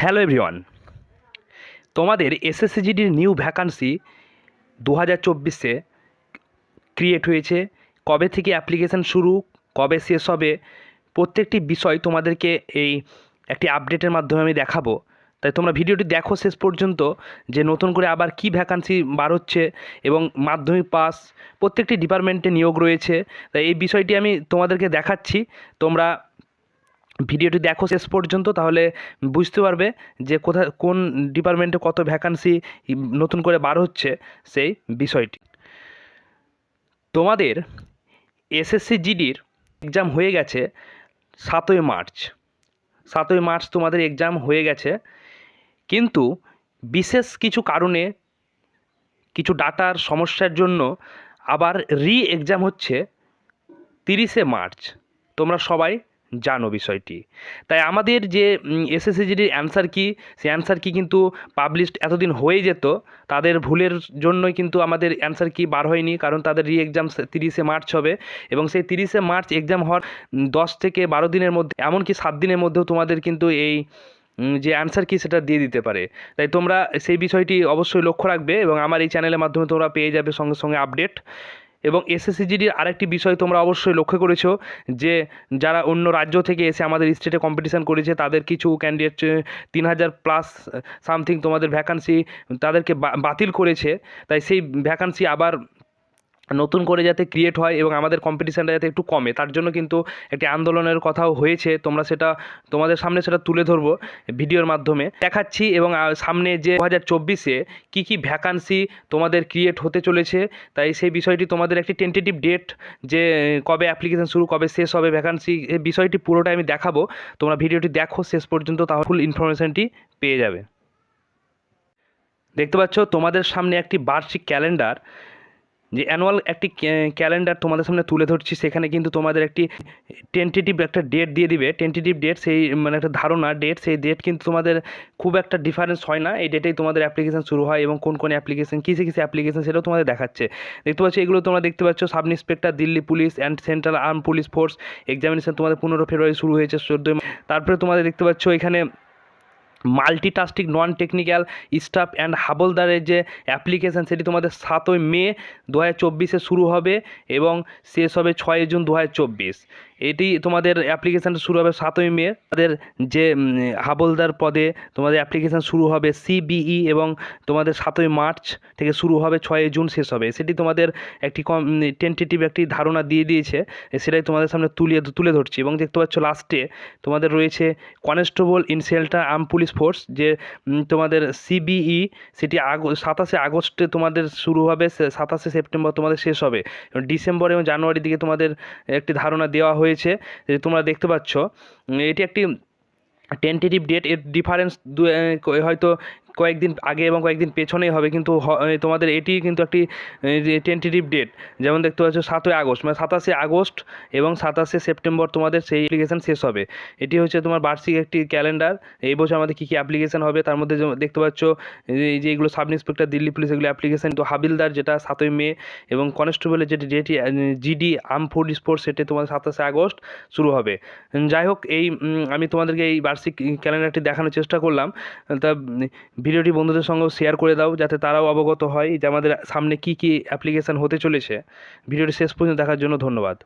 Hello everyone, তোমাদের এসএসসিজিডির new vacancy 2024-এ create হয়েছে। কবে থেকে অ্যাপ্লিকেশান শুরু, কবে শেষ হবে, প্রত্যেকটি বিষয় তোমাদেরকে এই একটি আপডেটের মাধ্যমে আমি দেখাবো। তাই তোমরা ভিডিওটি দেখো শেষ পর্যন্ত, যে নতুন করে আবার কি ভ্যাকান্সি বার হচ্ছে এবং মাধ্যমিক পাস প্রত্যেকটি ডিপার্টমেন্টে নিয়োগ রয়েছে। তাই এই বিষয়টি আমি তোমাদেরকে দেখাচ্ছি। তোমরা ভিডিওটি দেখো শেষ পর্যন্ত, তাহলে বুঝতে পারবে যে কোন ডিপার্টমেন্টে কত ভ্যাকান্সি নতুন করে বার হচ্ছে সেই বিষয়টি। তোমাদের এসএসসি জিডির এক্সাম হয়ে গেছে 7ই মার্চ। 7ই মার্চ তোমাদের এক্সাম হয়ে গেছে, কিন্তু বিশেষ কিছু কারণে, কিছু ডাটার সমস্যার জন্য আবার এক্সাম হচ্ছে 30শে মার্চ। তোমরা সবাই জানো বিষয়টি। তাই আমাদের যে এসএসসিজিডির অ্যান্সার কি, সেই অ্যান্সার কি কিন্তু পাবলিশড এতদিন হয়ে যেত, তাদের ভুলের জন্যই কিন্তু আমাদের অ্যান্সার কি বার হয়নি, কারণ তাদের এক্সাম 30শে মার্চ হবে এবং সেই 30শে মার্চ এক্সাম হওয়ার 10 থেকে 12 দিনের মধ্যে, এমনকি 7 দিনের মধ্যেও তোমাদের কিন্তু এই যে অ্যান্সার কি সেটা দিয়ে দিতে পারে। তাই তোমরা সেই বিষয়টি অবশ্যই লক্ষ্য রাখবে এবং আমার এই চ্যানেলের মাধ্যমে তোমরা পেয়ে যাবে সঙ্গে সঙ্গে আপডেট। এবং এসএসসিজিডির আরেকটি বিষয় তোমরা অবশ্যই লক্ষ্য করেছো, যে যারা অন্য রাজ্য থেকে এসে আমাদের স্টেটে কম্পিটিশান করেছে, তাদের কিছু ক্যান্ডিডেট 3000+ সামথিং তোমাদের ভ্যাকান্সি তাদেরকে বাতিল করেছে। তাই সেই ভ্যাকান্সি আবার নতুন করে যাতে ক্রিয়েট হয় এবং আমাদের কম্পিটিশানটা যাতে একটু কমে, তার জন্য কিন্তু একটি আন্দোলনের কথাও হয়েছে। তোমরা সেটা তোমাদের সামনে সেটা তুলে ধরবো, ভিডিওর মাধ্যমে দেখাচ্ছি। এবং সামনে যে 2024-এ কী কী ভ্যাকান্সি তোমাদের ক্রিয়েট হতে চলেছে, তাই সেই বিষয়টি তোমাদের একটি টেন্টেটিভ ডেট, যে কবে অ্যাপ্লিকেশান শুরু, কবে শেষ হবে ভ্যাকান্সি, এই বিষয়টি পুরোটাই আমি দেখাবো। তোমরা ভিডিওটি দেখো শেষ পর্যন্ত, তাহলে ফুল ইনফরমেশানটি পেয়ে যাবে। দেখতে পাচ্ছ তোমাদের সামনে একটি বার্ষিক ক্যালেন্ডার, যে অ্যানুয়াল একটি ক্যালেন্ডার তোমাদের সামনে তুলে ধরছি। সেখানে কিন্তু তোমাদের একটি টেন্টেটিভ একটা ডেট দিয়ে দিবে। টেন্টেটিভ ডেট, সেই মানে একটা ধারণা ডেট, সেই ডেট কিন্তু তোমাদের খুব একটা ডিফারেন্স হয় না। এই ডেটেই তোমাদের অ্যাপ্লিকেশান শুরু হয় এবং কোন কোন অ্যাপ্লিকেশান, কিসে কিসে অ্যাপ্লিকেশান, সেটাও তোমাদের দেখাচ্ছে। দেখতে পাচ্ছ এগুলো তোমরা দেখতে পাচ্ছ, sub inspector Delhi police and central arm police force examination তোমাদের 15 ফেব্রুয়ারি শুরু হয়েছে, 14। তারপরে তোমাদের দেখতে পাচ্ছ এখানে multitasking non technical staff and হাবলদারের যে অ্যাপ্লিকেশান, সেটি তোমাদের 7ই মে 2024-এ শুরু হবে এবং শেষ হবে 6ই জুন 2024। এটি তোমাদের অ্যাপ্লিকেশানটা শুরু হবে 7ই মে। তাদের যে হাবলদার পদে তোমাদের অ্যাপ্লিকেশান শুরু হবে সিবিই, এবং তোমাদের 7ই মার্চ থেকে শুরু হবে, 6ই জুন শেষ হবে। সেটি তোমাদের একটি টেন্টেটিভ একটি ধারণা দিয়ে দিয়েছে, সেটাই তোমাদের সামনে তুলে ধরছি। এবং দেখতে পাচ্ছ লাস্টে তোমাদের রয়েছে constable in central arm police force, যে তোমাদের সিবিই, সেটি 27শে আগস্টে তোমাদের শুরু হবে, 27শে সেপ্টেম্বর তোমাদের শেষ হবে। ডিসেম্বর এবং জানুয়ারির দিকে তোমাদের একটি ধারণা দেওয়া হয়েছে, যে তোমরা দেখতে পাচ্ছ। এটি একটি টেন্টেটিভ ডেট, এর ডিফারেন্স হয়তো কয়েকদিন আগে এবং কয়েকদিন পেছনেই হবে, কিন্তু তোমাদের এটি কিন্তু একটি টেন্টেটিভ ডেট। যেমন দেখতে পাচ্ছ 7ই আগস্ট, মানে 27শে আগস্ট এবং 27শে সেপ্টেম্বর তোমাদের সেই অ্যাপ্লিকেশান শেষ হবে। এটি হচ্ছে তোমার বার্ষিক একটি ক্যালেন্ডার। এই বছর আমাদের কী কী অ্যাপ্লিকেশান হবে, তার মধ্যে দেখতে পাচ্ছ এই যে এগুলো সাব ইন্সপেক্টর দিল্লি পুলিশ, এগুলো অ্যাপ্লিকেশান। তো হাবিলদার যেটা 7ই মে, এবং কনস্টেবলের যেটি জিডি আর্ম পুলিশ ফোর্স, সেটি তোমাদের 27শে আগস্ট শুরু হবে। যাই হোক, এই আমি তোমাদেরকে এই বার্ষিক ক্যালেন্ডারটি দেখানোর চেষ্টা করলাম। তা ভিডিওটি বন্ধুদের সঙ্গেও শেয়ার করে দাও, যাতে তারাও অবগত হয় যে আমাদের সামনে কী কী অ্যাপ্লিকেশান হতে চলেছে। ভিডিওটি শেষ পর্যন্ত দেখার জন্য ধন্যবাদ।